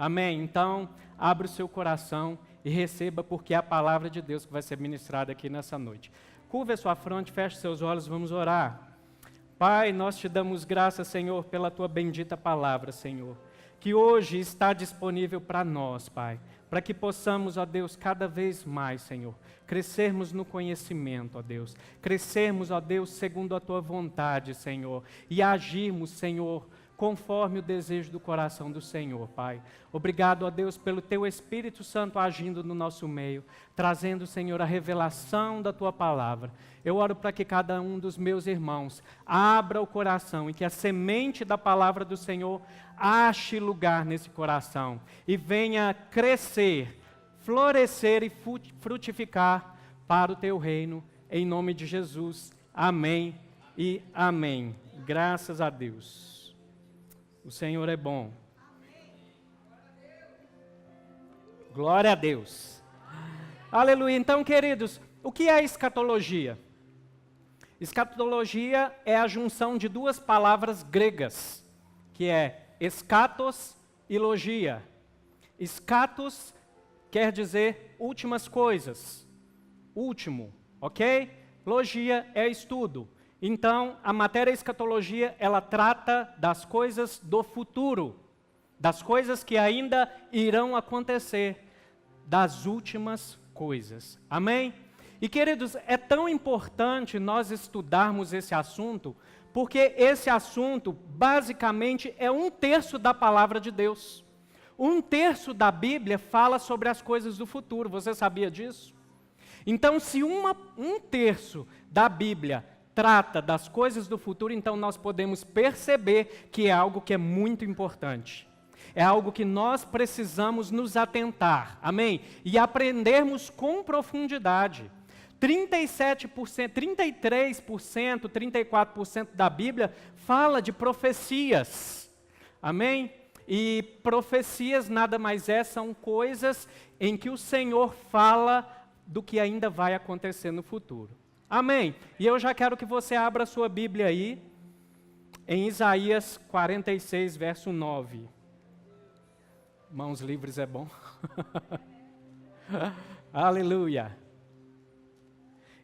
Amém? Então, abra o seu coração e receba, porque é a palavra de Deus que vai ser ministrada aqui nessa noite. Curva a sua fronte, feche seus olhos, vamos orar. Pai, nós te damos graças, Senhor, pela tua bendita palavra, Senhor, que hoje está disponível para nós, Pai, para que possamos, ó Deus, cada vez mais, Senhor, crescermos no conhecimento, ó Deus, crescermos, ó Deus, segundo a tua vontade, Senhor, e agirmos, Senhor, conforme o desejo do coração do Senhor, Pai. Obrigado, ó Deus, pelo Teu Espírito Santo agindo no nosso meio, trazendo, Senhor, a revelação da Tua palavra. Eu oro para que cada um dos meus irmãos abra o coração e que a semente da palavra do Senhor ache lugar nesse coração e venha crescer, florescer e frutificar para o Teu reino, em nome de Jesus. Amém e amém. Graças a Deus. O Senhor é bom. Glória a Deus. Aleluia. Então, queridos, o que é escatologia? Escatologia é a junção de duas palavras gregas, que é eschatos e logia. Eschatos quer dizer últimas coisas, último, ok? Logia é estudo. Então, a matéria escatologia, ela trata das coisas do futuro, das coisas que ainda irão acontecer, das últimas coisas. Amém? E, queridos, é tão importante nós estudarmos esse assunto, porque esse assunto, basicamente, é 1/3 da palavra de Deus. 1/3 da Bíblia fala sobre as coisas do futuro. Você sabia disso? Então, se 1/3 da Bíblia trata das coisas do futuro, então nós podemos perceber que é algo que é muito importante. É algo que nós precisamos nos atentar, amém? E aprendermos com profundidade. 37%, 33%, 34% da Bíblia fala de profecias, amém? E profecias nada mais são coisas em que o Senhor fala do que ainda vai acontecer no futuro. Amém? E eu já quero que você abra a sua Bíblia aí, em Isaías 46, verso 9. Mãos livres é bom. Aleluia.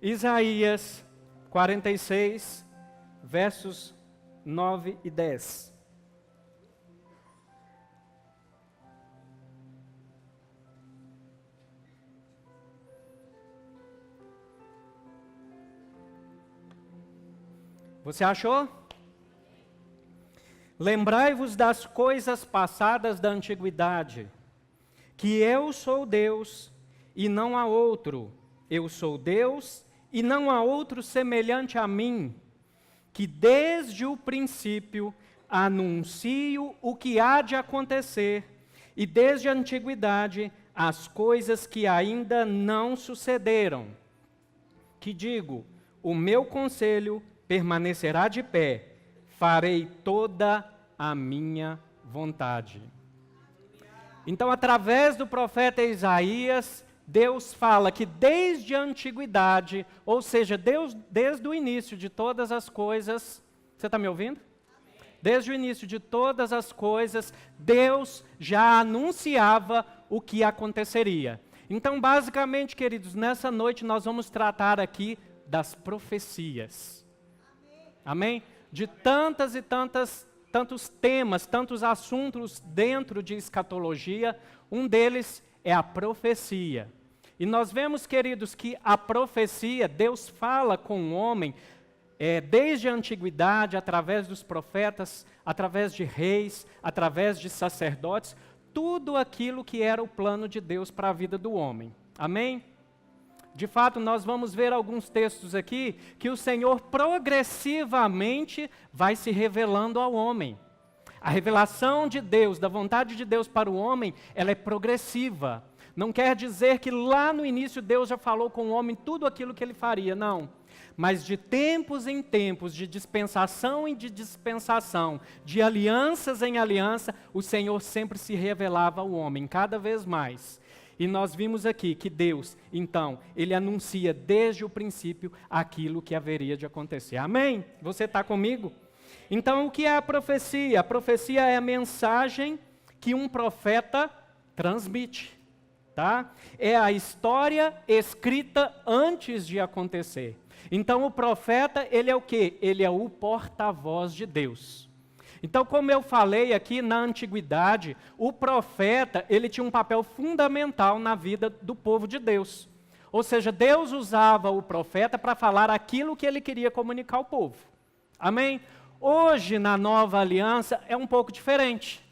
Isaías 46, versos 9 e 10. Você achou? Lembrai-vos das coisas passadas da antiguidade, que eu sou Deus e não há outro. Eu sou Deus e não há outro semelhante a mim, que desde o princípio anuncio o que há de acontecer, e desde a antiguidade as coisas que ainda não sucederam. Que digo, o meu conselho permanecerá de pé, farei toda a minha vontade. Então, através do profeta Isaías, Deus fala que desde a antiguidade, ou seja, Deus, desde o início de todas as coisas, você está me ouvindo? Desde o início de todas as coisas, Deus já anunciava o que aconteceria. Então, basicamente, queridos, nessa noite nós vamos tratar aqui das profecias. Amém? De tantas e tantos temas, tantos assuntos dentro de escatologia, um deles é a profecia. E nós vemos, queridos, que a profecia, Deus fala com o homem, desde a antiguidade, através dos profetas, através de reis, através de sacerdotes, tudo aquilo que era o plano de Deus para a vida do homem. Amém? De fato, nós vamos ver alguns textos aqui que o Senhor progressivamente vai se revelando ao homem. A revelação de Deus, da vontade de Deus para o homem, ela é progressiva. Não quer dizer que lá no início Deus já falou com o homem tudo aquilo que ele faria, não. Mas de tempos em tempos, de dispensação em dispensação, de alianças em aliança, o Senhor sempre se revelava ao homem, cada vez mais. E nós vimos aqui que Deus, então, Ele anuncia desde o princípio aquilo que haveria de acontecer. Amém? Você está comigo? Então, o que é a profecia? A profecia é a mensagem que um profeta transmite, tá? É a história escrita antes de acontecer. Então o profeta, ele é o quê? Ele é o porta-voz de Deus. Então, como eu falei aqui, na antiguidade, o profeta, ele tinha um papel fundamental na vida do povo de Deus. Ou seja, Deus usava o profeta para falar aquilo que ele queria comunicar ao povo. Amém? Hoje, na nova aliança, é um pouco diferente.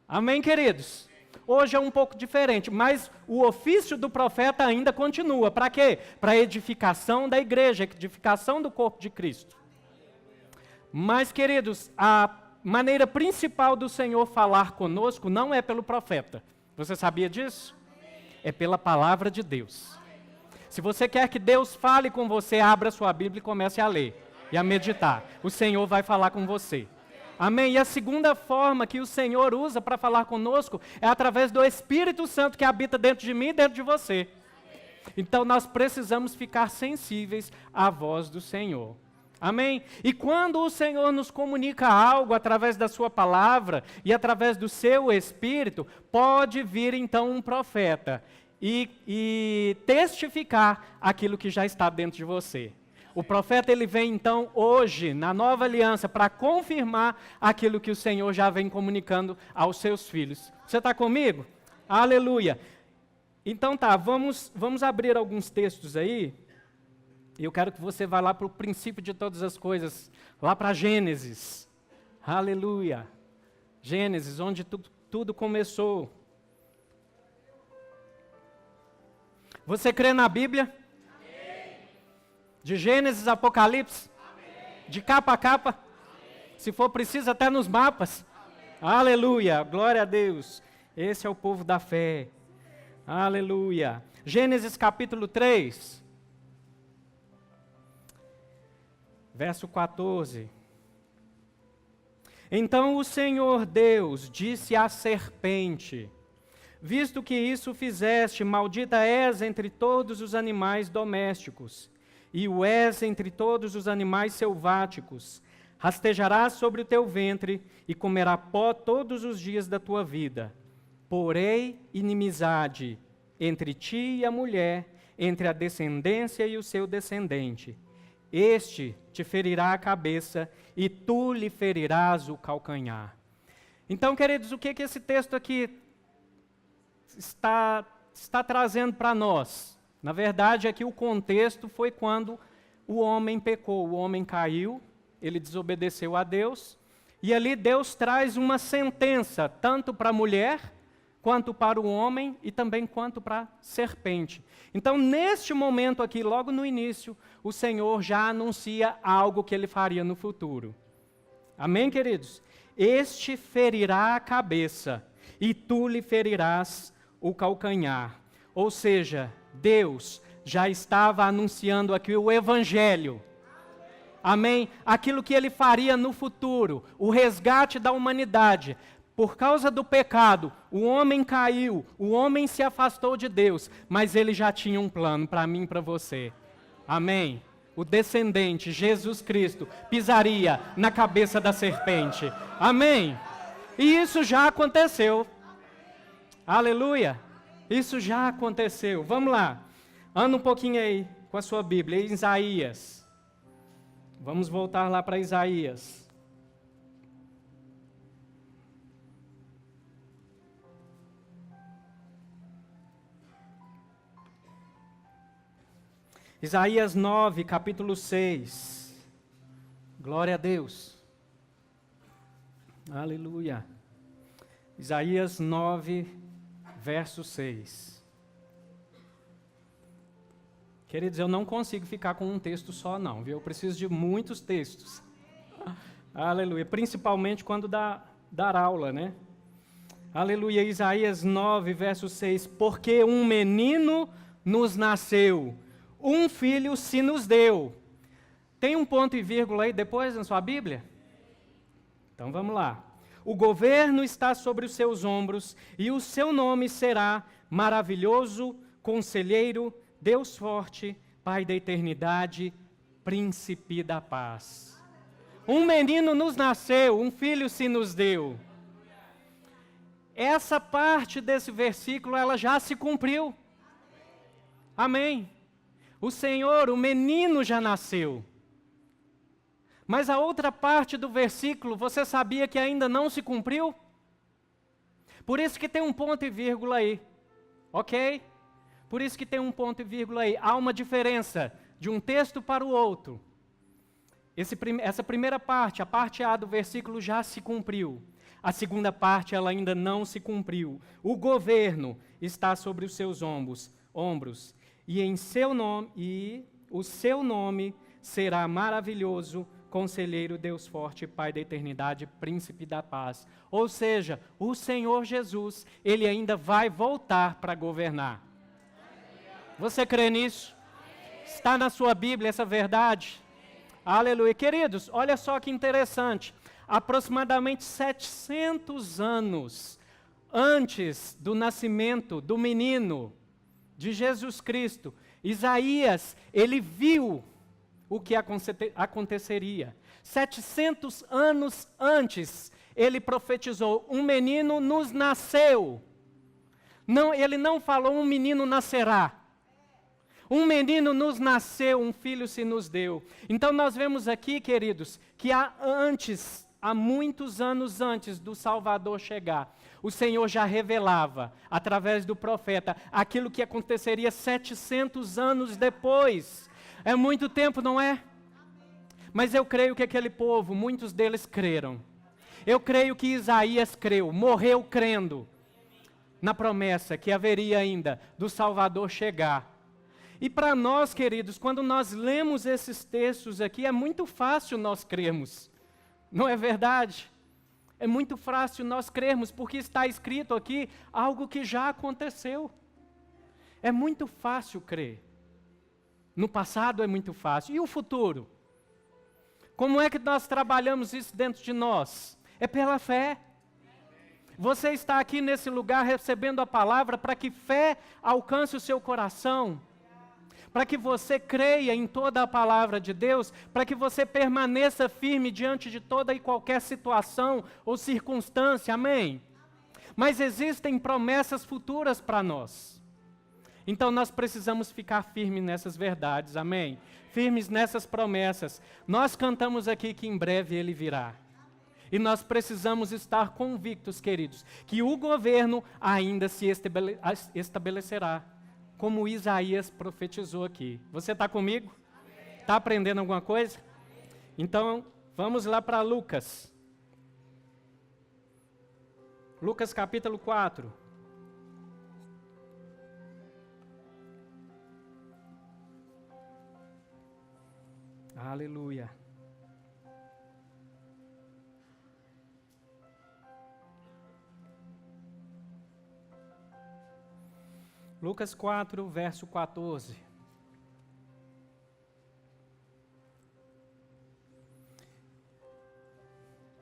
Amém, queridos? Hoje é um pouco diferente, mas o ofício do profeta ainda continua. Para quê? Para a edificação da igreja, edificação do corpo de Cristo. Mas, queridos, a maneira principal do Senhor falar conosco não é pelo profeta. Você sabia disso? É pela palavra de Deus. Se você quer que Deus fale com você, abra sua Bíblia e comece a ler e a meditar. O Senhor vai falar com você. Amém? E a segunda forma que o Senhor usa para falar conosco é através do Espírito Santo que habita dentro de mim e dentro de você. Então nós precisamos ficar sensíveis à voz do Senhor. Amém? E quando o Senhor nos comunica algo através da sua palavra e através do seu Espírito, pode vir então um profeta e testificar aquilo que já está dentro de você. O profeta, ele vem então hoje, na nova aliança, para confirmar aquilo que o Senhor já vem comunicando aos seus filhos. Você está comigo? Aleluia! Então tá, vamos abrir alguns textos aí. Eu quero que você vá lá para o princípio de todas as coisas, lá para Gênesis. Aleluia! Gênesis, onde tudo começou. Você crê na Bíblia? Amém. De Gênesis, Apocalipse? Amém. De capa a capa? Amém. Se for preciso, até nos mapas? Amém. Aleluia! Glória a Deus! Esse é o povo da fé. Aleluia! Gênesis capítulo 3. Verso 14. Então o Senhor Deus disse à serpente: visto que isso fizeste, maldita és entre todos os animais domésticos, e o és entre todos os animais selváticos. Rastejarás sobre o teu ventre, e comerá pó todos os dias da tua vida. Porei inimizade entre ti e a mulher, entre a descendência e o seu descendente. Este te ferirá a cabeça e tu lhe ferirás o calcanhar. Então, queridos, o que esse texto aqui está trazendo para nós? Na verdade, aqui o contexto foi quando o homem pecou, o homem caiu, ele desobedeceu a Deus, e ali Deus traz uma sentença, tanto para a mulher, quanto para o homem e também quanto para a serpente. Então, neste momento aqui, logo no início, o Senhor já anuncia algo que ele faria no futuro. Amém, queridos? Este ferirá a cabeça e tu lhe ferirás o calcanhar. Ou seja, Deus já estava anunciando aqui o Evangelho. Amém? Aquilo que ele faria no futuro, o resgate da humanidade. Por causa do pecado, o homem caiu, o homem se afastou de Deus, mas ele já tinha um plano para mim e para você. Amém? O descendente, Jesus Cristo, pisaria na cabeça da serpente. Amém? E isso já aconteceu. Aleluia! Isso já aconteceu. Vamos lá. Anda um pouquinho aí com a sua Bíblia, em Isaías. Vamos voltar lá para Isaías. Isaías 9, capítulo 6. Glória a Deus. Aleluia. Isaías 9, verso 6. Queridos, eu não consigo ficar com um texto só não, viu? Eu preciso de muitos textos. Aleluia. Principalmente quando dar aula, né? Aleluia. Isaías 9, verso 6. Porque um menino nos nasceu, um filho se nos deu. Tem um ponto e vírgula aí depois na sua Bíblia? Então vamos lá. O governo está sobre os seus ombros, e o seu nome será Maravilhoso, Conselheiro, Deus Forte, Pai da Eternidade, Príncipe da Paz. Um menino nos nasceu, um filho se nos deu. essa parte desse versículo, ela já se cumpriu. Amém. O Senhor, o menino já nasceu. Mas a outra parte do versículo, você sabia que ainda não se cumpriu? Por isso que tem um ponto e vírgula aí. Ok? Por isso que tem um ponto e vírgula aí. Há uma diferença de um texto para o outro. Essa primeira parte, a parte A do versículo já se cumpriu. A segunda parte, ela ainda não se cumpriu. O governo está sobre os seus ombros. E o seu nome será maravilhoso, Conselheiro, Deus forte, Pai da eternidade, Príncipe da paz. Ou seja, o Senhor Jesus, Ele ainda vai voltar para governar. Você crê nisso? Está na sua Bíblia essa verdade? Aleluia. Queridos, olha só que interessante. Aproximadamente 700 anos antes do nascimento do menino, de Jesus Cristo, Isaías, ele viu o que aconteceria. 700 anos antes, ele profetizou, um menino nos nasceu. Não, ele não falou, um menino nascerá. Um menino nos nasceu, um filho se nos deu. Então nós vemos aqui, queridos, que há muitos anos antes do Salvador chegar, o Senhor já revelava, através do profeta, aquilo que aconteceria 700 anos depois. É muito tempo, não é? Mas eu creio que aquele povo, muitos deles creram. Eu creio que Isaías creu, morreu crendo na promessa que haveria ainda do Salvador chegar. E para nós, queridos, quando nós lemos esses textos aqui, é muito fácil nós crermos. Não é verdade? É muito fácil nós crermos, porque está escrito aqui algo que já aconteceu. É muito fácil crer. No passado é muito fácil. E o futuro? Como é que nós trabalhamos isso dentro de nós? É pela fé. Você está aqui nesse lugar recebendo a palavra para que fé alcance o seu coração. Para que você creia em toda a palavra de Deus, para que você permaneça firme diante de toda e qualquer situação ou circunstância, amém? Mas existem promessas futuras para nós. Então nós precisamos ficar firmes nessas verdades, amém? Firmes nessas promessas. Nós cantamos aqui que em breve Ele virá. E nós precisamos estar convictos, queridos, que o governo ainda se estabelecerá. Como Isaías profetizou aqui. Você está comigo? Está aprendendo alguma coisa? Então, vamos lá para Lucas. Lucas capítulo 4. Aleluia. Lucas 4, verso 14.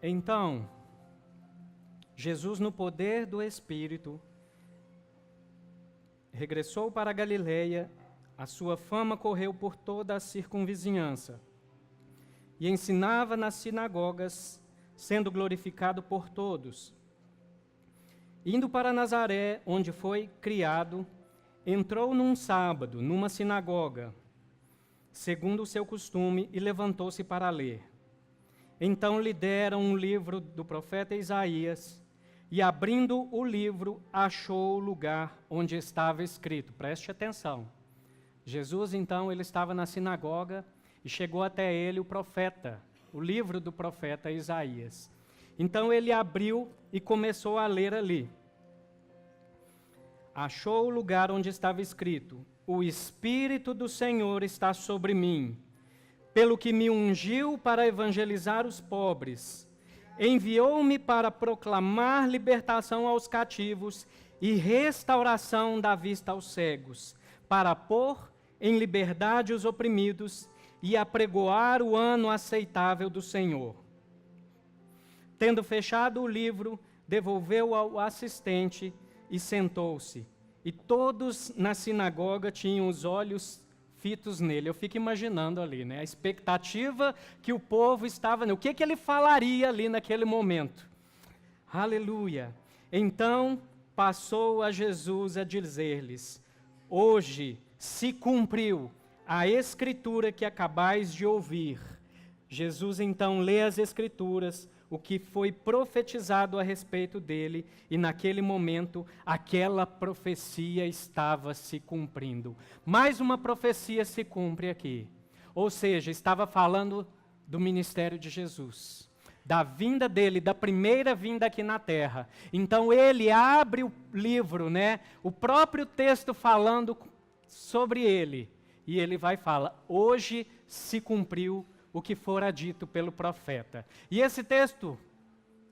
Então, Jesus, no poder do Espírito, regressou para a Galileia, a sua fama correu por toda a circunvizinhança, e ensinava nas sinagogas, sendo glorificado por todos. Indo para Nazaré, onde foi criado, entrou num sábado, numa sinagoga, segundo o seu costume, e levantou-se para ler. Então lhe deram um livro do profeta Isaías, e abrindo o livro, achou o lugar onde estava escrito. Preste atenção. Jesus, então, ele estava na sinagoga, e chegou até ele o profeta, o livro do profeta Isaías. Então ele abriu e começou a ler ali. Achou o lugar onde estava escrito: o Espírito do Senhor está sobre mim, pelo que me ungiu para evangelizar os pobres, enviou-me para proclamar libertação aos cativos e restauração da vista aos cegos, para pôr em liberdade os oprimidos e apregoar o ano aceitável do Senhor. Tendo fechado o livro, devolveu ao assistente e sentou-se. E todos na sinagoga tinham os olhos fitos nele. Eu fico imaginando ali, né? A expectativa que o povo estava... O que ele falaria ali naquele momento? Aleluia! Então passou a Jesus a dizer-lhes: hoje se cumpriu a escritura que acabais de ouvir. Jesus então lê as escrituras, o que foi profetizado a respeito dele, e naquele momento aquela profecia estava se cumprindo. Mais uma profecia se cumpre aqui. Ou seja, estava falando do ministério de Jesus, da vinda dele, da primeira vinda aqui na terra. Então ele abre o livro, o próprio texto falando sobre ele, e ele vai falar: hoje se cumpriu o que fora dito pelo profeta. E esse texto,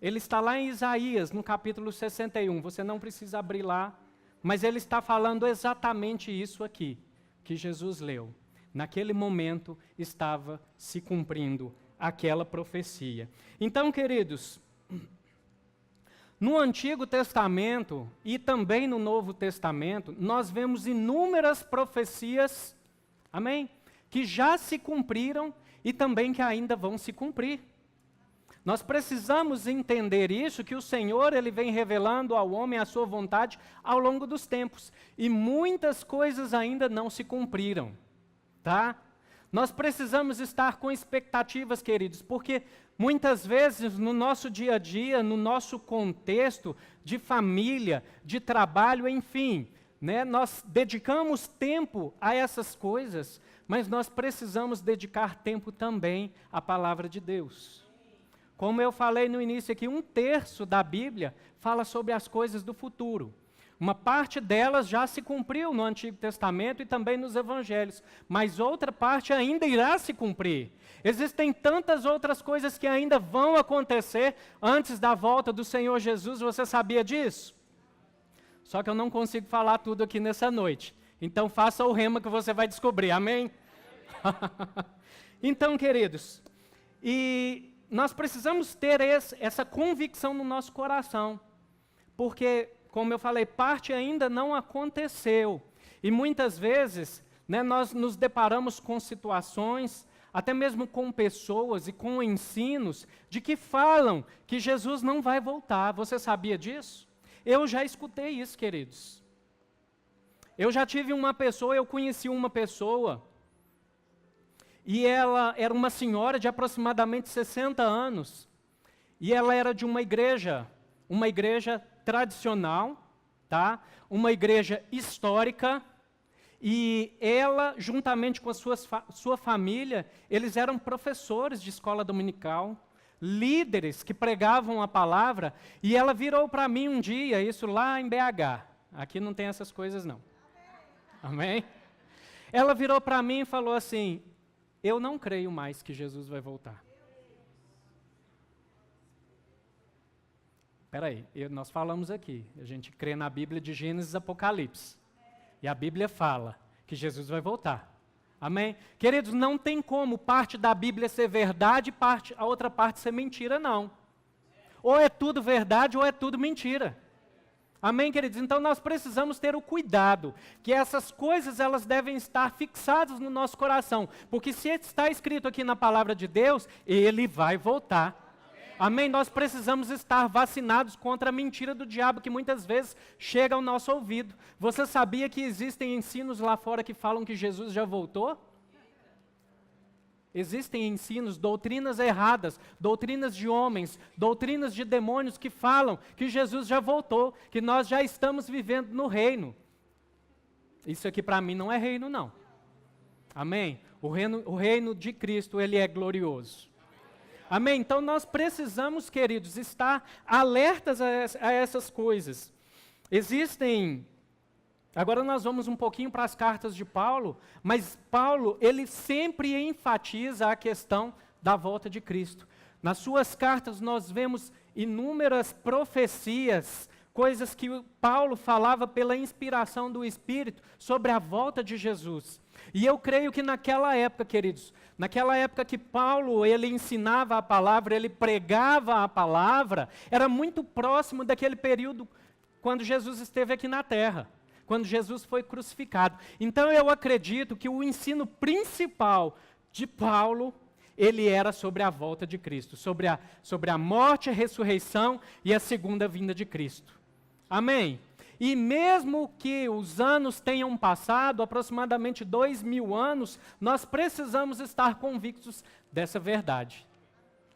ele está lá em Isaías, no capítulo 61, você não precisa abrir lá, mas ele está falando exatamente isso aqui, que Jesus leu. Naquele momento estava se cumprindo aquela profecia. Então, queridos, no Antigo Testamento e também no Novo Testamento, nós vemos inúmeras profecias, amém? Que já se cumpriram e também que ainda vão se cumprir. Nós precisamos entender isso, que o Senhor ele vem revelando ao homem a sua vontade ao longo dos tempos. E muitas coisas ainda não se cumpriram, tá? Nós precisamos estar com expectativas, queridos, porque muitas vezes no nosso dia a dia, no nosso contexto de família, de trabalho, enfim, nós dedicamos tempo a essas coisas, mas nós precisamos dedicar tempo também à palavra de Deus. Como eu falei no início aqui, 1/3 da Bíblia fala sobre as coisas do futuro. Uma parte delas já se cumpriu no Antigo Testamento e também nos Evangelhos, mas outra parte ainda irá se cumprir. Existem tantas outras coisas que ainda vão acontecer antes da volta do Senhor Jesus, você sabia disso? Só que eu não consigo falar tudo aqui nessa noite. Então faça o rema que você vai descobrir, amém? Então, queridos, e nós precisamos ter essa convicção no nosso coração, porque, como eu falei, parte ainda não aconteceu. E muitas vezes, nós nos deparamos com situações, até mesmo com pessoas e com ensinos, de que falam que Jesus não vai voltar. Você sabia disso? Eu já escutei isso, queridos. Eu já tive eu conheci uma pessoa, e ela era uma senhora de aproximadamente 60 anos, e ela era de uma igreja tradicional, tá? Uma igreja histórica, e ela, juntamente com a sua família, eles eram professores de escola dominical, líderes que pregavam a palavra, e ela virou para mim um dia, isso lá em BH, aqui não tem essas coisas não, amém? Ela virou para mim e falou assim: eu não creio mais que Jesus vai voltar. Espera aí, nós falamos aqui, a gente crê na Bíblia de Gênesis e Apocalipse. E a Bíblia fala que Jesus vai voltar. Amém? Queridos, não tem como parte da Bíblia ser verdade e a outra parte ser mentira, não. Ou é tudo verdade ou é tudo mentira. Amém, queridos? Então nós precisamos ter o cuidado, que essas coisas elas devem estar fixadas no nosso coração, porque se está escrito aqui na palavra de Deus, Ele vai voltar. Amém? Nós precisamos estar vacinados contra a mentira do diabo, que muitas vezes chega ao nosso ouvido. Você sabia que existem ensinos lá fora que falam que Jesus já voltou? Existem ensinos, doutrinas erradas, doutrinas de homens, doutrinas de demônios que falam que Jesus já voltou, que nós já estamos vivendo no reino. Isso aqui para mim não é reino, não. Amém? O reino de Cristo, ele é glorioso. Amém? Então nós precisamos, queridos, estar alertas a essas coisas. Agora nós vamos um pouquinho para as cartas de Paulo, mas Paulo, ele sempre enfatiza a questão da volta de Cristo. Nas suas cartas nós vemos inúmeras profecias, coisas que Paulo falava pela inspiração do Espírito sobre a volta de Jesus. E eu creio que naquela época, queridos, naquela época que Paulo, ele ensinava a palavra, ele pregava a palavra, era muito próximo daquele período quando Jesus esteve aqui na terra, quando Jesus foi crucificado. Então eu acredito que o ensino principal de Paulo, ele era sobre a volta de Cristo, sobre a morte, a ressurreição e a segunda vinda de Cristo. Amém? E mesmo que os anos tenham passado, aproximadamente 2000 anos, nós precisamos estar convictos dessa verdade.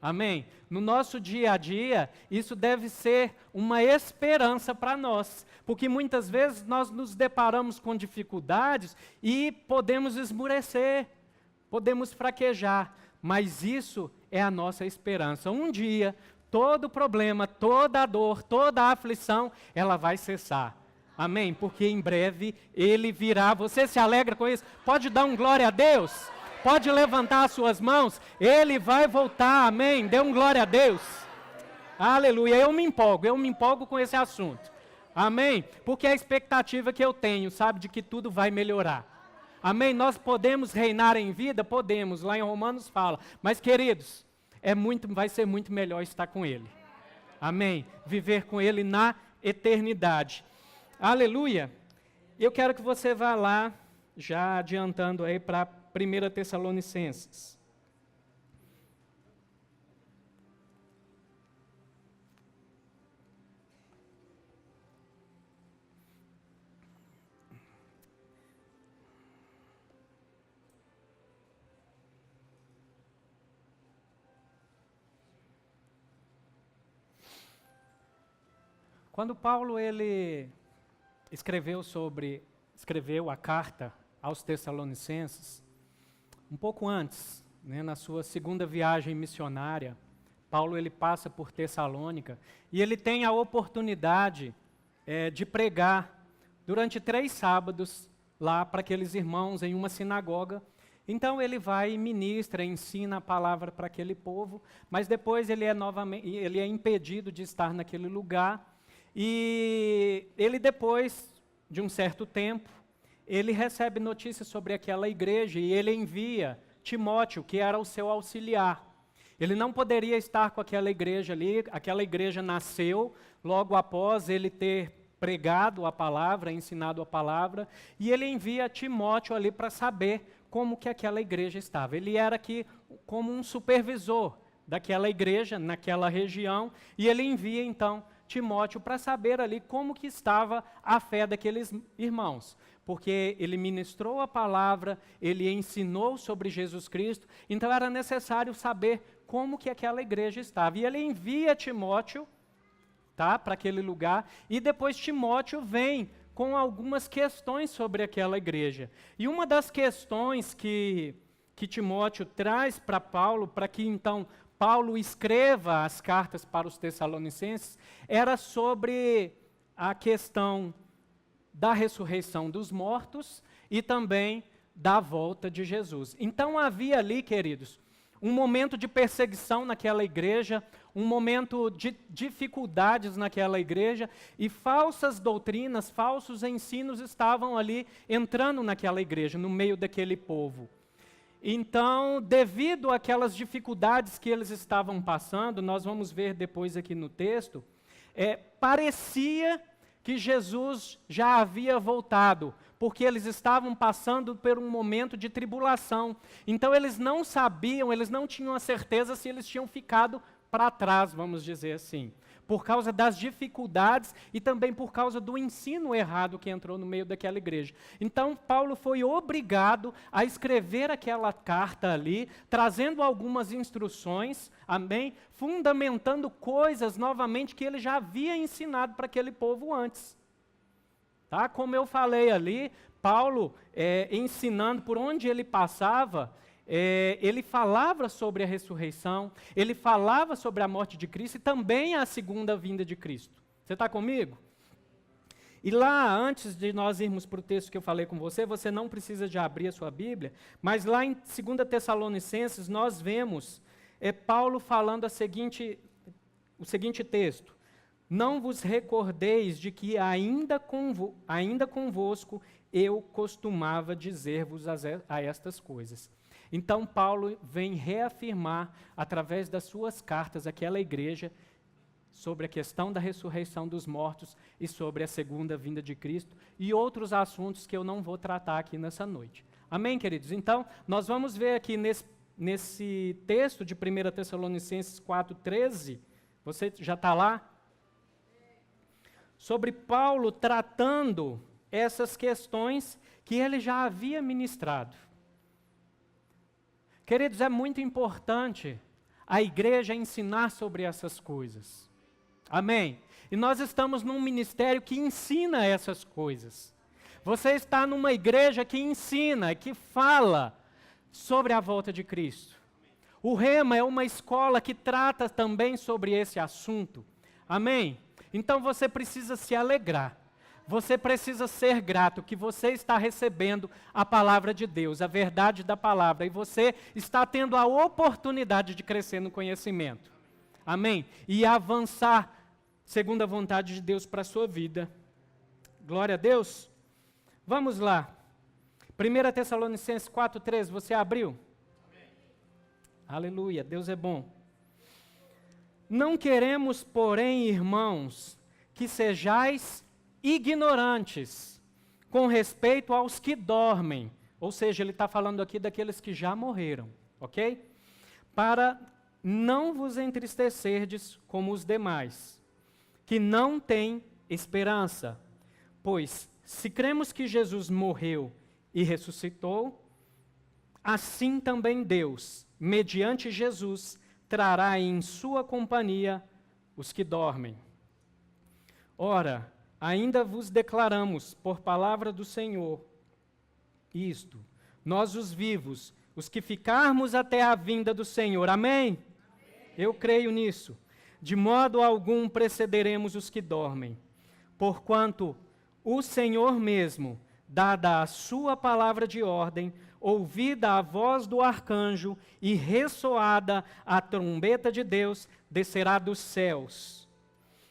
Amém? No nosso dia a dia, isso deve ser uma esperança para nós, porque muitas vezes nós nos deparamos com dificuldades e podemos esmurecer, podemos fraquejar, mas isso é a nossa esperança. Um dia, todo problema, toda a dor, toda a aflição, ela vai cessar. Amém? Porque em breve ele virá. Você se alegra com isso? Pode dar um glória a Deus? Pode levantar as suas mãos, ele vai voltar, amém? Dê um glória a Deus. Aleluia, eu me empolgo com esse assunto. Amém? Porque é a expectativa que eu tenho, sabe, de que tudo vai melhorar. Amém? Nós podemos reinar em vida? Podemos, lá em Romanos fala. Mas queridos, vai ser muito melhor estar com ele. Amém? Viver com ele na eternidade. Aleluia. Eu quero que você vá lá, já adiantando aí para 1 Tessalonicenses. Quando Paulo ele escreveu a carta aos Tessalonicenses, um pouco antes, na sua segunda viagem missionária, Paulo ele passa por Tessalônica e ele tem a oportunidade de pregar durante 3 sábados lá para aqueles irmãos em uma sinagoga. Então ele vai e ministra, ensina a palavra para aquele povo, mas depois ele é impedido de estar naquele lugar e ele depois de um certo tempo ele recebe notícias sobre aquela igreja e ele envia Timóteo, que era o seu auxiliar. Ele não poderia estar com aquela igreja ali, aquela igreja nasceu logo após ele ter pregado a palavra, ensinado a palavra, e ele envia Timóteo ali para saber como que aquela igreja estava. Ele era aqui como um supervisor daquela igreja, naquela região, e ele envia então Timóteo para saber ali como que estava a fé daqueles irmãos, porque ele ministrou a palavra, ele ensinou sobre Jesus Cristo, então era necessário saber como que aquela igreja estava. E ele envia Timóteo, para aquele lugar, e depois Timóteo vem com algumas questões sobre aquela igreja. E uma das questões que Timóteo traz para Paulo, para que então Paulo escreva as cartas para os Tessalonicenses, era sobre a questão da ressurreição dos mortos e também da volta de Jesus. Então havia ali, queridos, um momento de perseguição naquela igreja, um momento de dificuldades naquela igreja, e falsas doutrinas, falsos ensinos estavam ali entrando naquela igreja, no meio daquele povo. Então, devido àquelas dificuldades que eles estavam passando, nós vamos ver depois aqui no texto, parecia que Jesus já havia voltado, porque eles estavam passando por um momento de tribulação. Então eles não sabiam, eles não tinham a certeza se eles tinham ficado para trás, vamos dizer assim, por causa das dificuldades e também por causa do ensino errado que entrou no meio daquela igreja. Então Paulo foi obrigado a escrever aquela carta ali, trazendo algumas instruções, amém? Fundamentando coisas novamente que ele já havia ensinado para aquele povo antes. Tá? Como eu falei ali, Paulo ensinando por onde ele passava, ele falava sobre a ressurreição, ele falava sobre a morte de Cristo e também a segunda vinda de Cristo. Você está comigo? E lá, antes de nós irmos para o texto que eu falei com você, você não precisa de abrir a sua Bíblia, mas lá em 2 Tessalonicenses nós vemos Paulo falando o seguinte texto: não vos recordeis de que ainda convosco eu costumava dizer-vos a estas coisas. Então Paulo vem reafirmar, através das suas cartas, àquela igreja, sobre a questão da ressurreição dos mortos e sobre a segunda vinda de Cristo e outros assuntos que eu não vou tratar aqui nessa noite. Amém, queridos? Então, nós vamos ver aqui nesse texto de 1 Tessalonicenses 4,13, você já está lá? sobre Paulo tratando essas questões que ele já havia ministrado. Queridos, é muito importante a igreja ensinar sobre essas coisas. Amém? E nós estamos num ministério que ensina essas coisas. Você está numa igreja que ensina, que fala sobre a volta de Cristo. O Rema é uma escola que trata também sobre esse assunto. Amém? Então você precisa se alegrar. Você precisa ser grato que você está recebendo a palavra de Deus, a verdade da palavra, e você está tendo a oportunidade de crescer no conhecimento. Amém? E avançar segundo a vontade de Deus para a sua vida. Glória a Deus. Vamos lá. 1 Tessalonicenses 4:13, você abriu? Amém. Aleluia, Deus é bom. Não queremos, porém, irmãos, que sejais ignorantes com respeito aos que dormem. Ou seja, ele está falando aqui daqueles que já morreram, ok? Para não vos entristecerdes como os demais, que não têm esperança. Pois, se cremos que Jesus morreu e ressuscitou, assim também Deus, mediante Jesus, trará em sua companhia os que dormem. Ora, ainda vos declaramos, por palavra do Senhor, isto, nós os vivos, os que ficarmos até a vinda do Senhor. Amém? Eu creio nisso. De modo algum precederemos os que dormem, porquanto o Senhor mesmo, dada a sua palavra de ordem, ouvida a voz do arcanjo e ressoada a trombeta de Deus, descerá dos céus.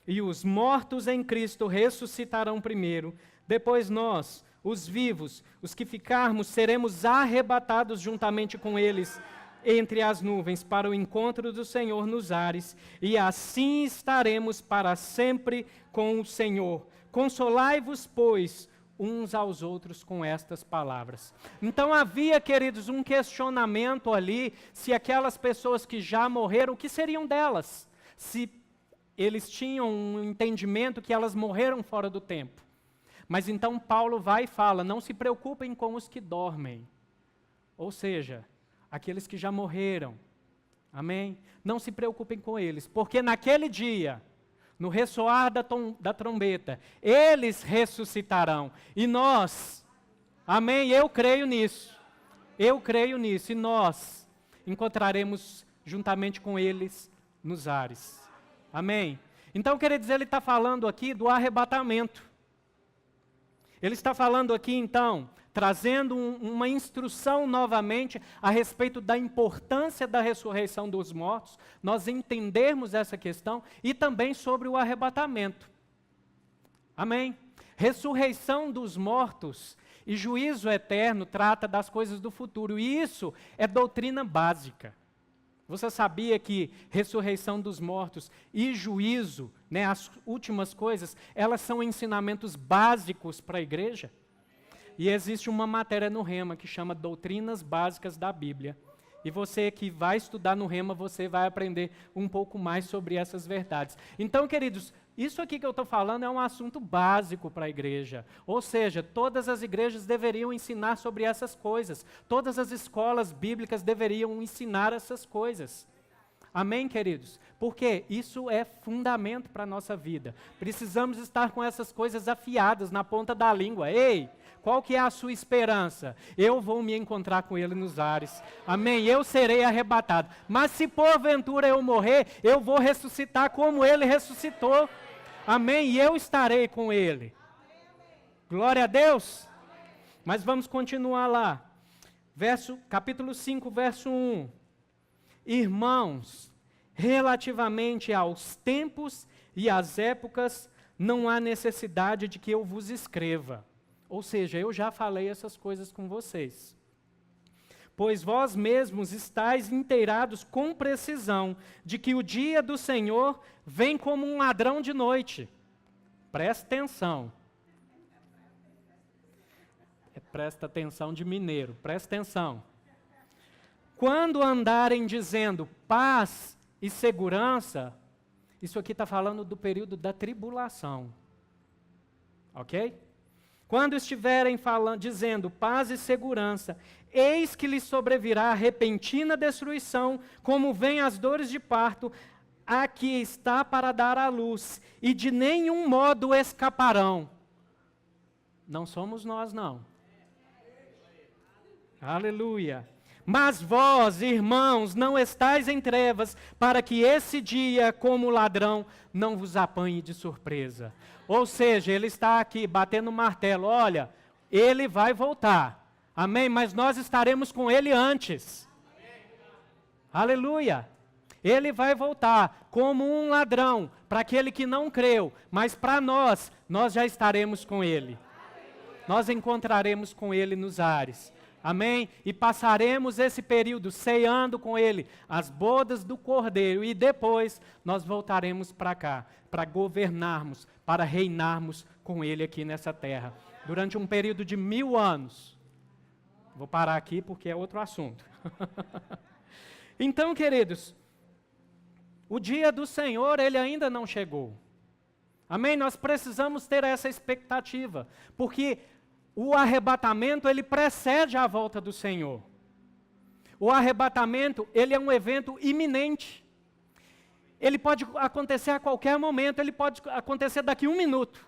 E os mortos em Cristo ressuscitarão primeiro, depois nós, os vivos, os que ficarmos, seremos arrebatados juntamente com eles entre as nuvens para o encontro do Senhor nos ares, e assim estaremos para sempre com o Senhor. Consolai-vos, pois, uns aos outros com estas palavras. Então havia, queridos, um questionamento ali, se aquelas pessoas que já morreram, o que seriam delas? Se eles tinham um entendimento que elas morreram fora do tempo. Mas então Paulo vai e fala, não se preocupem com os que dormem. Ou seja, aqueles que já morreram. Amém? Não se preocupem com eles, porque naquele dia, no ressoar da trombeta, eles ressuscitarão. E nós, amém? Eu creio nisso. Eu creio nisso. E nós encontraremos juntamente com eles nos ares. Amém? Então, quer dizer, ele está falando aqui do arrebatamento. Ele está falando aqui, então, trazendo uma instrução novamente a respeito da importância da ressurreição dos mortos, nós entendermos essa questão e também sobre o arrebatamento. Amém? Ressurreição dos mortos e juízo eterno trata das coisas do futuro, e isso é doutrina básica. Você sabia que ressurreição dos mortos e juízo, né, as últimas coisas, elas são ensinamentos básicos para a igreja? E existe uma matéria no Rema que chama Doutrinas Básicas da Bíblia. E você que vai estudar no Rema, você vai aprender um pouco mais sobre essas verdades. Então, queridos, isso aqui que eu estou falando é um assunto básico para a igreja. Ou seja, todas as igrejas deveriam ensinar sobre essas coisas. Todas as escolas bíblicas deveriam ensinar essas coisas. Amém, queridos? Porque isso é fundamento para a nossa vida. Precisamos estar com essas coisas afiadas na ponta da língua. Ei, qual que é a sua esperança? Eu vou me encontrar com ele nos ares. Amém? Eu serei arrebatado. Mas se porventura eu morrer, eu vou ressuscitar como ele ressuscitou. Amém? E eu estarei com ele. Glória a Deus. Mas vamos continuar lá. Capítulo 5, verso 1. Irmãos, relativamente aos tempos e às épocas, não há necessidade de que eu vos escreva. Ou seja, eu já falei essas coisas com vocês. Pois vós mesmos estáis inteirados com precisão de que o dia do Senhor vem como um ladrão de noite. Presta atenção. Presta atenção de mineiro, presta atenção. Quando andarem dizendo paz e segurança, isso aqui está falando do período da tribulação. Ok? Quando estiverem falando, dizendo paz e segurança, eis que lhes sobrevirá repentina destruição, como vêm as dores de parto, a que está para dar à luz, e de nenhum modo escaparão. Não somos nós, não. Aleluia. Mas vós, irmãos, não estáis em trevas, para que esse dia, como ladrão, não vos apanhe de surpresa. Ou seja, ele está aqui batendo o martelo. Olha, ele vai voltar. Amém? Mas nós estaremos com ele antes. Aleluia. Ele vai voltar como um ladrão, para aquele que não creu. Mas para nós, nós já estaremos com ele. Nós encontraremos com ele nos ares. Amém? E passaremos esse período ceando com ele, as bodas do Cordeiro, e depois nós voltaremos para cá, para governarmos, para reinarmos com ele aqui nessa terra, durante um período de 1000 anos. Vou parar aqui porque é outro assunto. Então, queridos, o dia do Senhor, ele ainda não chegou. Amém? Nós precisamos ter essa expectativa, porque o arrebatamento, ele precede a volta do Senhor. O arrebatamento, ele é um evento iminente. Ele pode acontecer a qualquer momento, ele pode acontecer daqui a 1 minuto.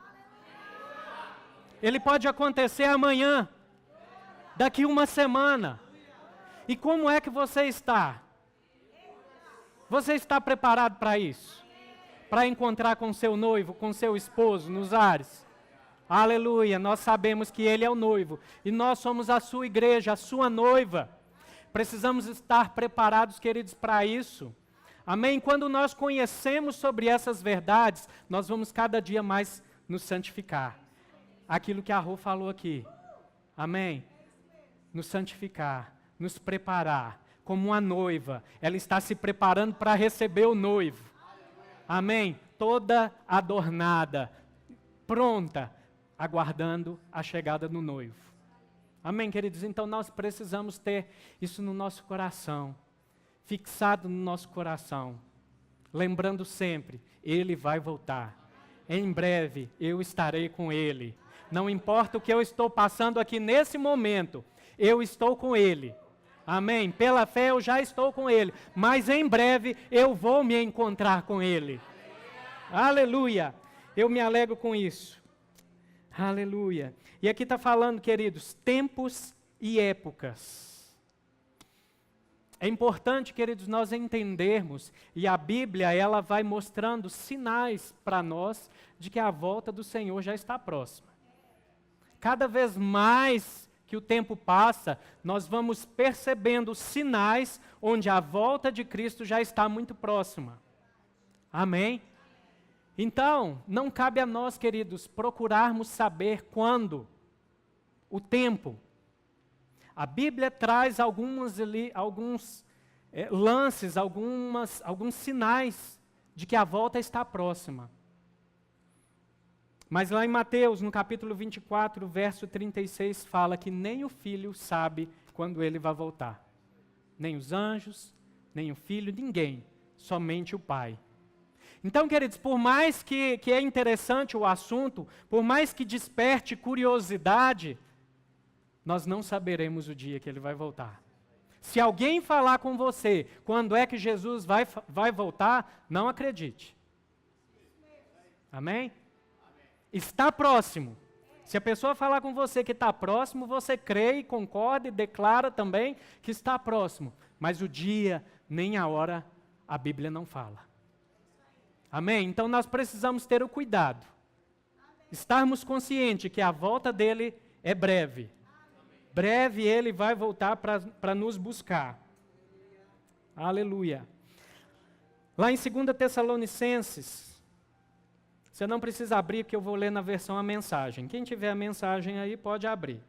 Ele pode acontecer amanhã, daqui a 1 semana. E como é que você está? Você está preparado para isso? Para encontrar com seu noivo, com seu esposo nos ares? Aleluia, nós sabemos que ele é o noivo e nós somos a sua igreja, a sua noiva. Precisamos estar preparados, queridos, para isso. Amém? Quando nós conhecemos sobre essas verdades, nós vamos cada dia mais nos santificar. Aquilo que a Rô falou aqui. Amém? Nos santificar, nos preparar. Como uma noiva, ela está se preparando para receber o noivo. Amém? Toda adornada, pronta, aguardando a chegada do noivo. Amém, queridos? Então nós precisamos ter isso no nosso coração, fixado no nosso coração, lembrando sempre, ele vai voltar. Em breve eu estarei com ele. Não importa o que eu estou passando aqui nesse momento, eu estou com ele. Amém? Pela fé eu já estou com ele, mas em breve eu vou me encontrar com ele. Aleluia! Eu me alegro com isso. Aleluia. E aqui está falando, queridos, tempos e épocas. É importante, queridos, nós entendermos, e a Bíblia, ela vai mostrando sinais para nós de que a volta do Senhor já está próxima. Cada vez mais que o tempo passa, nós vamos percebendo sinais onde a volta de Cristo já está muito próxima. Amém? Então, não cabe a nós, queridos, procurarmos saber quando, o tempo. A Bíblia traz alguns lances, alguns sinais de que a volta está próxima. Mas lá em Mateus, no capítulo 24, verso 36, fala que nem o Filho sabe quando ele vai voltar. Nem os anjos, nem o Filho, ninguém, somente o Pai. Então, queridos, por mais que é interessante o assunto, por mais que desperte curiosidade, nós não saberemos o dia que ele vai voltar. Se alguém falar com você quando é que Jesus vai voltar, não acredite. Amém? Está próximo. Se a pessoa falar com você que está próximo, você crê e concorda e declara também que está próximo. Mas o dia nem a hora a Bíblia não fala. Amém? Então nós precisamos ter o cuidado. Estarmos conscientes que a volta dele é breve. Breve ele vai voltar para nos buscar. Aleluia. Lá em 2 Tessalonicenses, você não precisa abrir, porque eu vou ler na versão a mensagem. Quem tiver a mensagem aí pode abrir.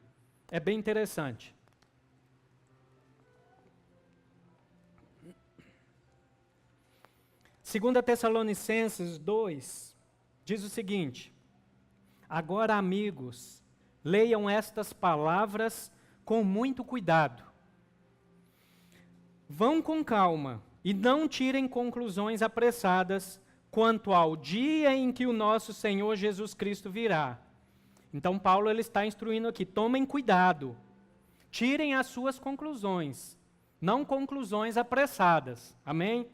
É bem interessante. Segunda Tessalonicenses 2, diz o seguinte: agora, amigos, leiam estas palavras com muito cuidado. Vão com calma e não tirem conclusões apressadas quanto ao dia em que o nosso Senhor Jesus Cristo virá. Então Paulo ele está instruindo aqui, tomem cuidado, tirem as suas conclusões, não conclusões apressadas, amém?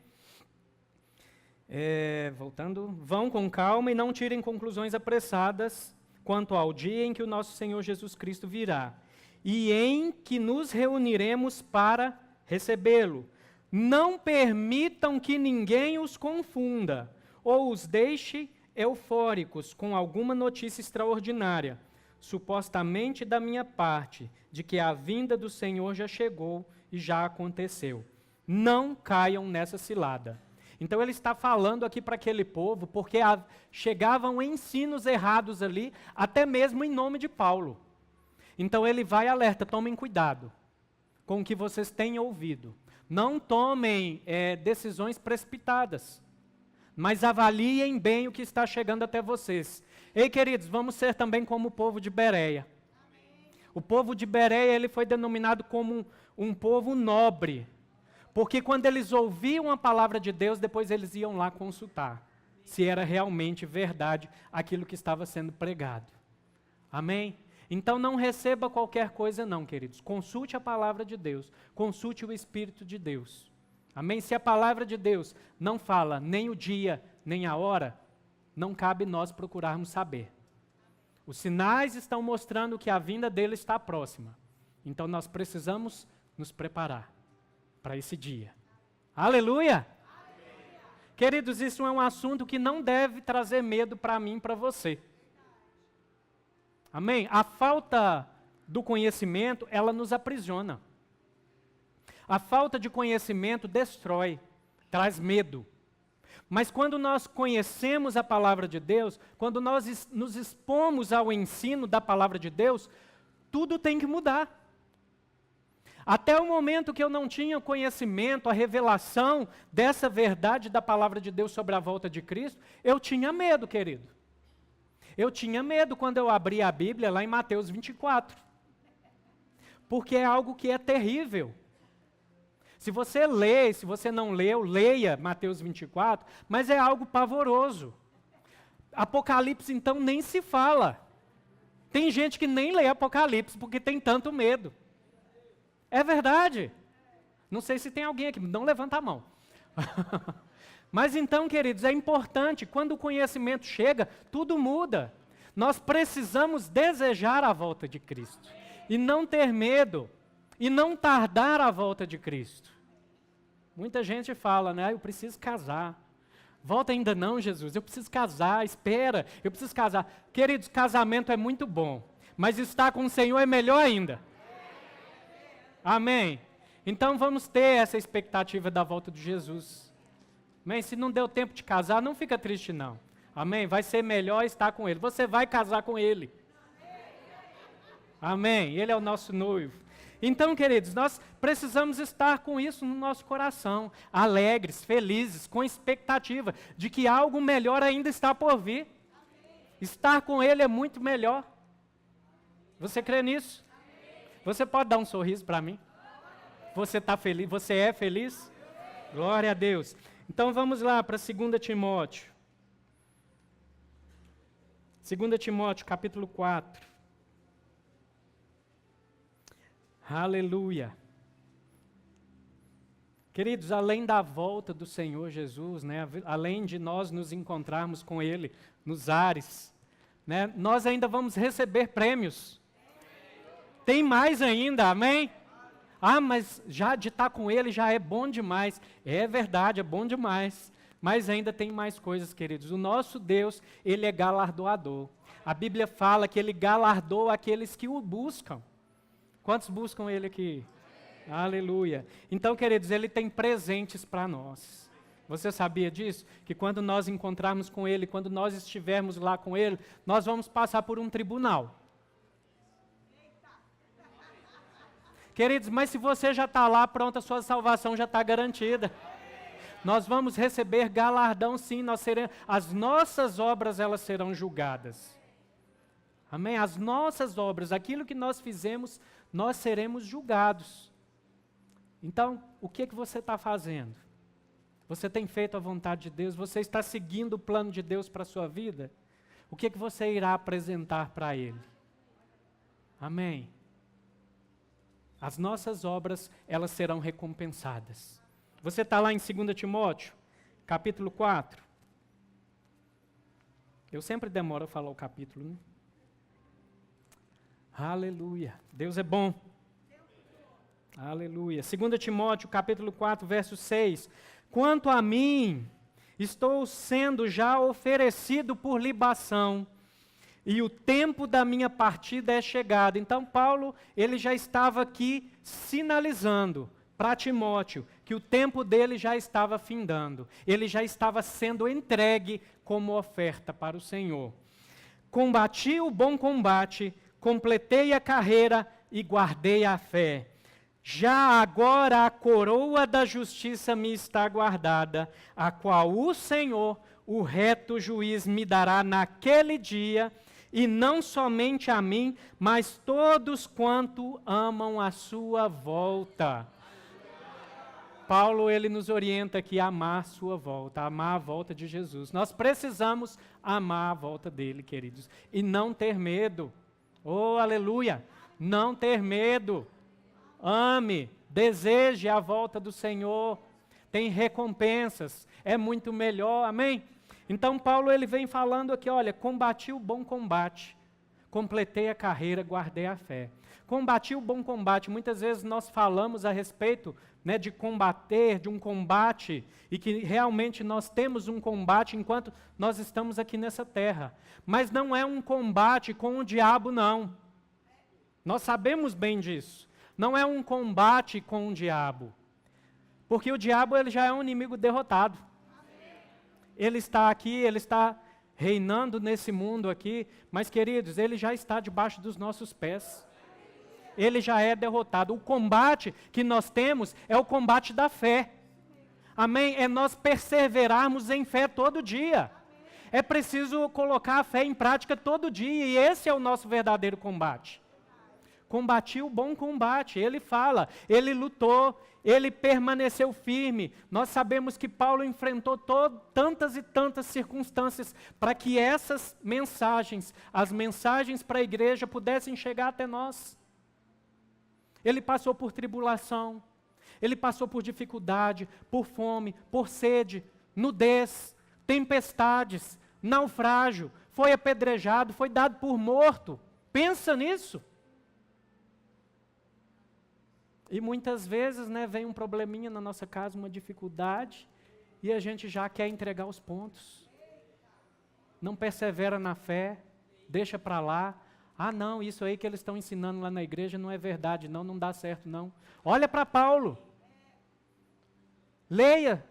Voltando, vão com calma e não tirem conclusões apressadas quanto ao dia em que o nosso Senhor Jesus Cristo virá, e em que nos reuniremos para recebê-lo. Não permitam que ninguém os confunda, ou os deixe eufóricos com alguma notícia extraordinária, supostamente da minha parte, de que a vinda do Senhor já chegou e já aconteceu. Não caiam nessa cilada. Então ele está falando aqui para aquele povo, porque chegavam ensinos errados ali, até mesmo em nome de Paulo. Então ele vai e alerta, tomem cuidado com o que vocês têm ouvido. Não tomem decisões precipitadas, mas avaliem bem o que está chegando até vocês. Ei, queridos, vamos ser também como o povo de Bereia. O povo de Bereia ele foi denominado como um povo nobre, porque quando eles ouviam a palavra de Deus, depois eles iam lá consultar se era realmente verdade aquilo que estava sendo pregado. Amém? Então não receba qualquer coisa não, queridos. Consulte a palavra de Deus, consulte o Espírito de Deus. Amém? Se a palavra de Deus não fala nem o dia, nem a hora, não cabe nós procurarmos saber. Os sinais estão mostrando que a vinda dele está próxima. Então nós precisamos nos preparar para esse dia. Aleluia! Queridos, isso é um assunto que não deve trazer medo para mim e para você. Amém? A falta do conhecimento, ela nos aprisiona. A falta de conhecimento destrói, traz medo. Mas quando nós conhecemos a palavra de Deus, quando nós nos expomos ao ensino da palavra de Deus, tudo tem que mudar. Até o momento que eu não tinha conhecimento, a revelação dessa verdade da palavra de Deus sobre a volta de Cristo, eu tinha medo, querido. Eu tinha medo quando eu abri a Bíblia lá em Mateus 24. Porque é algo que é terrível. Se você lê, se você não leu, leia Mateus 24, mas é algo pavoroso. Apocalipse, então, nem se fala. Tem gente que nem lê Apocalipse porque tem tanto medo. É verdade. Não sei se tem alguém aqui, não levanta a mão. Mas então, queridos, é importante, quando o conhecimento chega, tudo muda. Nós precisamos desejar a volta de Cristo. E não ter medo. E não tardar a volta de Cristo. Muita gente fala, né? Eu preciso casar. Volta ainda não, Jesus. Eu preciso casar. Espera. Eu preciso casar. Queridos, casamento é muito bom. Mas estar com o Senhor é melhor ainda. Amém? Então vamos ter essa expectativa da volta de Jesus. Amém? Se não deu tempo de casar, não fica triste não. Amém? Vai ser melhor estar com Ele. Você vai casar com Ele. Amém? Ele é o nosso noivo. Então, queridos, nós precisamos estar com isso no nosso coração. Alegres, felizes, com expectativa de que algo melhor ainda está por vir. Estar com Ele é muito melhor. Você crê nisso? Você pode dar um sorriso para mim? Você está feliz? Você é feliz? Glória a Deus. Então vamos lá para 2 Timóteo. 2 Timóteo, capítulo 4. Aleluia. Queridos, além da volta do Senhor Jesus, né, além de nós nos encontrarmos com Ele nos ares, né, nós ainda vamos receber prêmios. Tem mais ainda, amém? Ah, mas já de estar com Ele já é bom demais. É verdade, é bom demais. Mas ainda tem mais coisas, queridos. O nosso Deus, Ele é galardoador. A Bíblia fala que Ele galardoa aqueles que o buscam. Quantos buscam Ele aqui? Aleluia. Então, queridos, Ele tem presentes para nós. Você sabia disso? Que quando nós encontrarmos com Ele, quando nós estivermos lá com Ele, nós vamos passar por um tribunal. Queridos, mas se você já está lá, pronto, a sua salvação já está garantida. Nós vamos receber galardão, sim, as nossas obras elas serão julgadas. Amém? As nossas obras, aquilo que nós fizemos, nós seremos julgados. Então, o que você está fazendo? Você tem feito a vontade de Deus? Você está seguindo o plano de Deus para a sua vida? O que você irá apresentar para Ele? Amém. As nossas obras, elas serão recompensadas. Você está lá em 2 Timóteo, capítulo 4. Eu sempre demoro a falar o capítulo, né? Aleluia. Deus é bom. Aleluia. 2 Timóteo, capítulo 4, verso 6. Quanto a mim, estou sendo já oferecido por libação, e o tempo da minha partida é chegado. Então, Paulo, ele já estava aqui sinalizando para Timóteo que o tempo dele já estava findando. Ele já estava sendo entregue como oferta para o Senhor. Combati o bom combate, completei a carreira e guardei a fé. Já agora a coroa da justiça me está guardada, a qual o Senhor, o reto juiz, me dará naquele dia, e não somente a mim, mas todos quanto amam a sua volta. Paulo, ele nos orienta aqui a amar a sua volta, a amar a volta de Jesus. Nós precisamos amar a volta dele, queridos, e não ter medo. Oh, aleluia! Não ter medo. Ame, deseje a volta do Senhor. Tem recompensas, é muito melhor, amém? Então Paulo, ele vem falando aqui, olha, combati o bom combate, completei a carreira, guardei a fé. Combati o bom combate, muitas vezes nós falamos a respeito, né, de combater, de um combate, e que realmente nós temos um combate enquanto nós estamos aqui nessa terra. Mas não é um combate com o diabo, não. Nós sabemos bem disso. Não é um combate com o diabo. Porque o diabo, ele já é um inimigo derrotado. Ele está aqui, ele está reinando nesse mundo aqui, mas, queridos, ele já está debaixo dos nossos pés. Ele já é derrotado. O combate que nós temos é o combate da fé. Amém? É nós perseverarmos em fé todo dia. É preciso colocar a fé em prática todo dia, e esse é o nosso verdadeiro combate. Combati o bom combate, ele fala, ele lutou, ele permaneceu firme. Nós sabemos que Paulo enfrentou tantas e tantas circunstâncias para que essas mensagens, as mensagens para a igreja, pudessem chegar até nós. Ele passou por tribulação, ele passou por dificuldade, por fome, por sede, nudez, tempestades, naufrágio, foi apedrejado, foi dado por morto. Pensa nisso. E muitas vezes, né, vem um probleminha na nossa casa, uma dificuldade, e a gente já quer entregar os pontos. Não persevera na fé, deixa para lá. Ah, não, isso aí que eles estão ensinando lá na igreja não é verdade, não dá certo, não. Olha para Paulo. Leia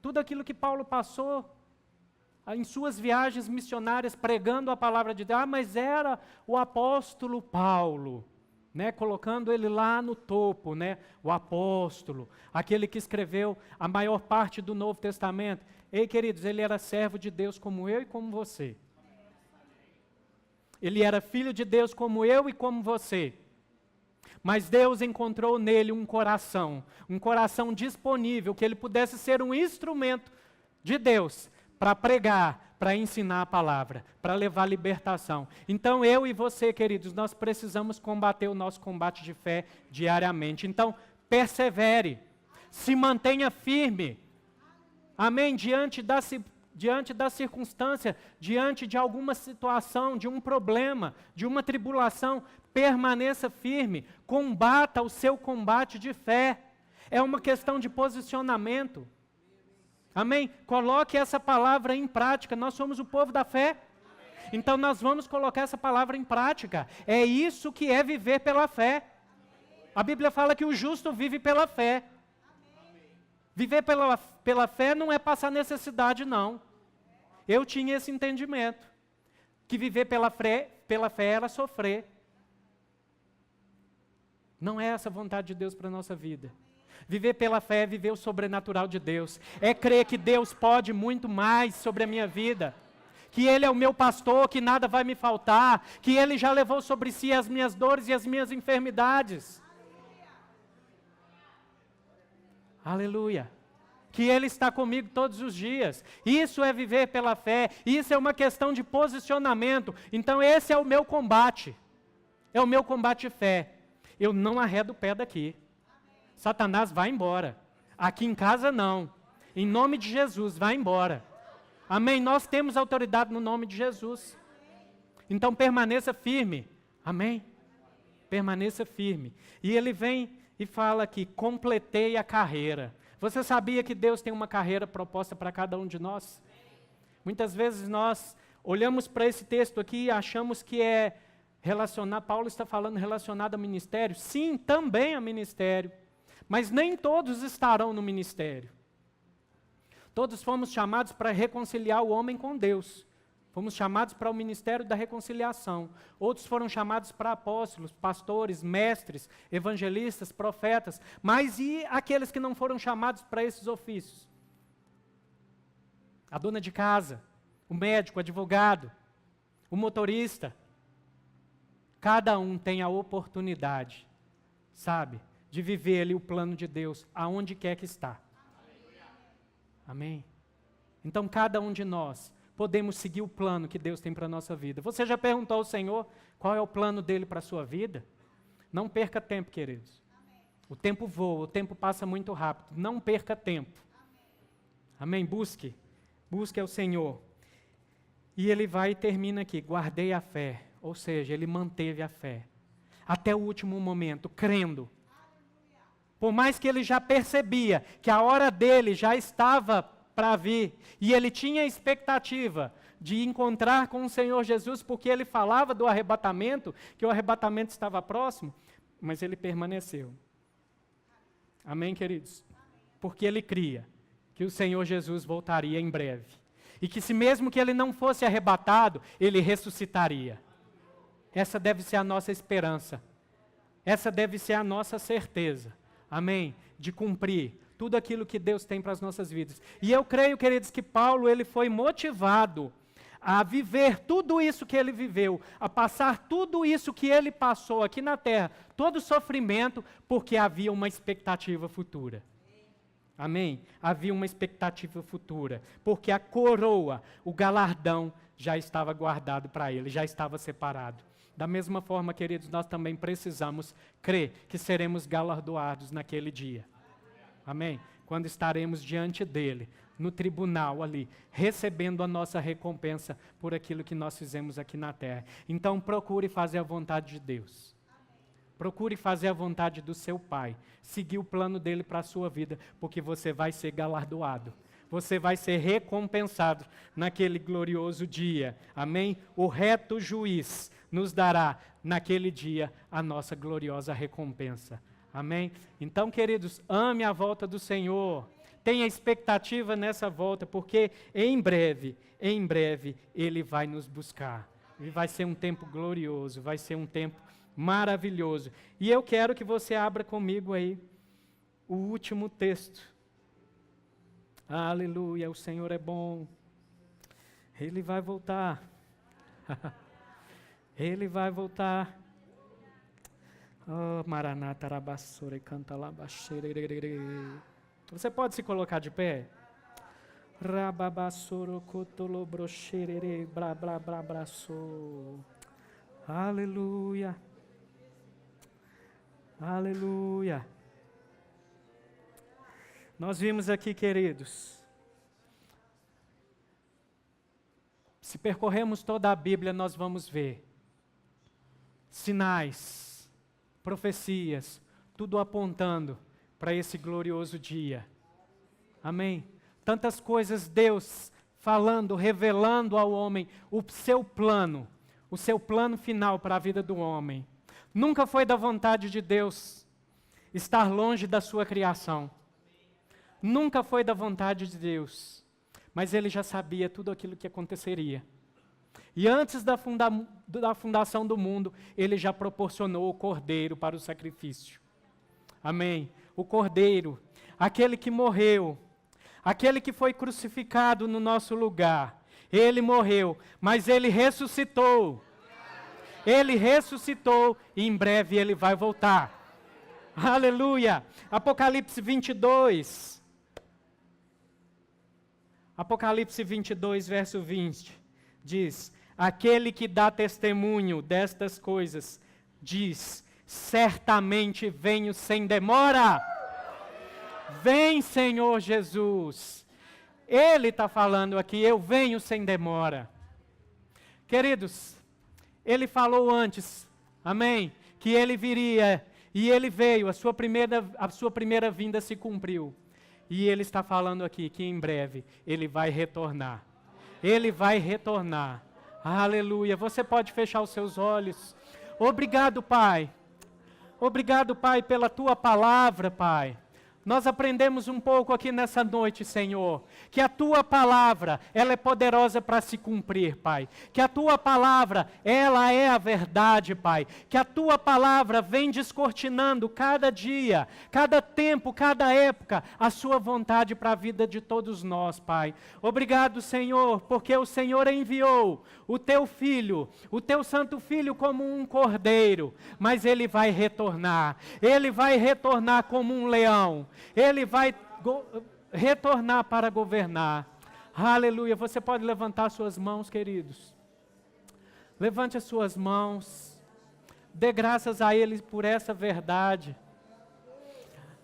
tudo aquilo que Paulo passou em suas viagens missionárias, pregando a palavra de Deus. Ah, mas era o apóstolo Paulo. Né, colocando ele lá no topo, né, o apóstolo, aquele que escreveu a maior parte do Novo Testamento. Ei, queridos, ele era servo de Deus como eu e como você. Ele era filho de Deus como eu e como você. Mas Deus encontrou nele um coração disponível, que ele pudesse ser um instrumento de Deus para pregar, para ensinar a palavra, para levar libertação. Então, eu e você, queridos, nós precisamos combater o nosso combate de fé diariamente. Então, persevere, se mantenha firme. Amém? Diante da circunstância, diante de alguma situação, de um problema, de uma tribulação, permaneça firme, combata o seu combate de fé. É uma questão de posicionamento. Amém? Coloque essa palavra em prática. Nós somos o povo da fé. Então nós vamos colocar essa palavra em prática. É isso que é viver pela fé. A Bíblia fala que o justo vive pela fé. Viver pela fé não é passar necessidade, não. Eu tinha esse entendimento. Que viver pela fé era sofrer. Não é essa a vontade de Deus para a nossa vida. Viver pela fé é viver o sobrenatural de Deus. É crer que Deus pode muito mais sobre a minha vida. Que Ele é o meu pastor, que nada vai me faltar. Que Ele já levou sobre si as minhas dores e as minhas enfermidades. Aleluia. Que Ele está comigo todos os dias. Isso é viver pela fé. Isso é uma questão de posicionamento. Então esse é o meu combate. é o meu combate de fé. Eu não arredo o pé daqui. Satanás vai embora. Aqui em casa não. Em nome de Jesus, vai embora. Amém? Nós temos autoridade no nome de Jesus. Então permaneça firme. Amém? Permaneça firme. E ele vem e fala aqui, completei a carreira. Você sabia que Deus tem uma carreira proposta para cada um de nós? Muitas vezes nós olhamos para esse texto aqui e achamos que é relacionado, Paulo está falando relacionado ao ministério. Sim, também a ministério. Mas nem todos estarão no ministério. Todos fomos chamados para reconciliar o homem com Deus. Fomos chamados para o ministério da reconciliação. Outros foram chamados para apóstolos, pastores, mestres, evangelistas, profetas. Mas e aqueles que não foram chamados para esses ofícios? A dona de casa, o médico, o advogado, o motorista. Cada um tem a oportunidade, sabe, de viver ali o plano de Deus, aonde quer que está. Amém? Então cada um de nós podemos seguir o plano que Deus tem para a nossa vida. Você já perguntou ao Senhor qual é o plano dele para a sua vida? Não perca tempo, queridos. O tempo voa, o tempo passa muito rápido. Não perca tempo. Amém? Busque ao Senhor. E ele vai e termina aqui, guardei a fé. Ou seja, ele manteve a fé. Até o último momento, crendo. Por mais que ele já percebia que a hora dele já estava para vir, e ele tinha a expectativa de encontrar com o Senhor Jesus, porque ele falava do arrebatamento, que o arrebatamento estava próximo, mas ele permaneceu. Amém, queridos? Porque ele cria que o Senhor Jesus voltaria em breve. E que se mesmo que ele não fosse arrebatado, ele ressuscitaria. Essa deve ser a nossa esperança. Essa deve ser a nossa certeza. Amém? De cumprir tudo aquilo que Deus tem para as nossas vidas. E eu creio, queridos, que Paulo ele foi motivado a viver tudo isso que ele viveu, a passar tudo isso que ele passou aqui na terra, todo o sofrimento, porque havia uma expectativa futura. Amém? Havia uma expectativa futura, porque a coroa, o galardão, já estava guardado para ele, já estava separado. Da mesma forma, queridos, nós também precisamos crer que seremos galardoados naquele dia. Amém? Quando estaremos diante dele, no tribunal ali, recebendo a nossa recompensa por aquilo que nós fizemos aqui na terra. Então procure fazer a vontade de Deus. Procure fazer a vontade do seu Pai. Seguir o plano dele para a sua vida, porque você vai ser galardoado. Você vai ser recompensado naquele glorioso dia. Amém? O reto juiz nos dará naquele dia a nossa gloriosa recompensa. Amém? Então, queridos, ame a volta do Senhor. Tenha expectativa nessa volta, porque em breve, Ele vai nos buscar. E vai ser um tempo glorioso, vai ser um tempo maravilhoso. E eu quero que você abra comigo aí o último texto. Aleluia, o Senhor é bom. Ele vai voltar. Ele vai voltar. Oh, Maranata, Rabassore, canta lá, Você pode se colocar de pé? Rababassoro, cotolo, broxerere, blá, blá, blá, braço. Aleluia. Aleluia. Nós vimos aqui, queridos, se percorremos toda a Bíblia, nós vamos ver sinais, profecias, tudo apontando para esse glorioso dia. Amém? Tantas coisas Deus falando, revelando ao homem o seu plano final para a vida do homem. Nunca foi da vontade de Deus estar longe da sua criação. Nunca foi da vontade de Deus, mas Ele já sabia tudo aquilo que aconteceria. E antes da fundação do mundo, Ele já proporcionou o Cordeiro para o sacrifício. Amém? O Cordeiro, aquele que morreu, aquele que foi crucificado no nosso lugar. Ele morreu, mas Ele ressuscitou. Ele ressuscitou e em breve Ele vai voltar. Aleluia! Apocalipse 22. Apocalipse 22, verso 20, diz: aquele que dá testemunho destas coisas diz: certamente venho sem demora. Vem, Senhor Jesus. Ele está falando aqui: eu venho sem demora. Queridos, Ele falou antes, amém, que Ele viria, e Ele veio, a sua primeira vinda se cumpriu. E Ele está falando aqui que em breve Ele vai retornar. Ele vai retornar. Aleluia. Você pode fechar os seus olhos. Obrigado, Pai. Obrigado, Pai, pela Tua palavra, Pai. Nós aprendemos um pouco aqui nessa noite, Senhor, que a Tua palavra, ela é poderosa para se cumprir, Pai. Que a Tua palavra, ela é a verdade, Pai. Que a Tua palavra vem descortinando cada dia, cada tempo, cada época, a Sua vontade para a vida de todos nós, Pai. Obrigado, Senhor, porque o Senhor enviou o Teu Filho, o Teu Santo Filho como um cordeiro, mas Ele vai retornar. Ele vai retornar como um leão. Ele vai retornar para governar. Aleluia. Você pode levantar suas mãos, queridos. Levante as suas mãos. Dê graças a Ele por essa verdade.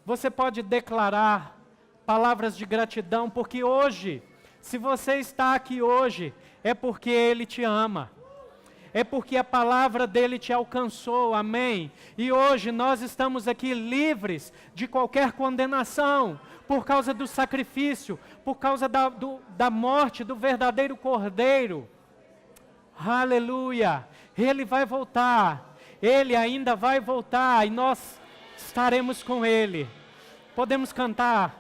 Você pode declarar palavras de gratidão, porque hoje, se você está aqui hoje, é porque Ele te ama. É porque a palavra dele te alcançou, amém? E hoje nós estamos aqui livres de qualquer condenação, por causa do sacrifício, por causa da morte do verdadeiro Cordeiro. Aleluia! Ele vai voltar, Ele ainda vai voltar, e nós estaremos com Ele. Podemos cantar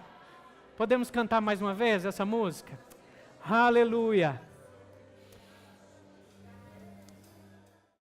mais uma vez essa música? Aleluia!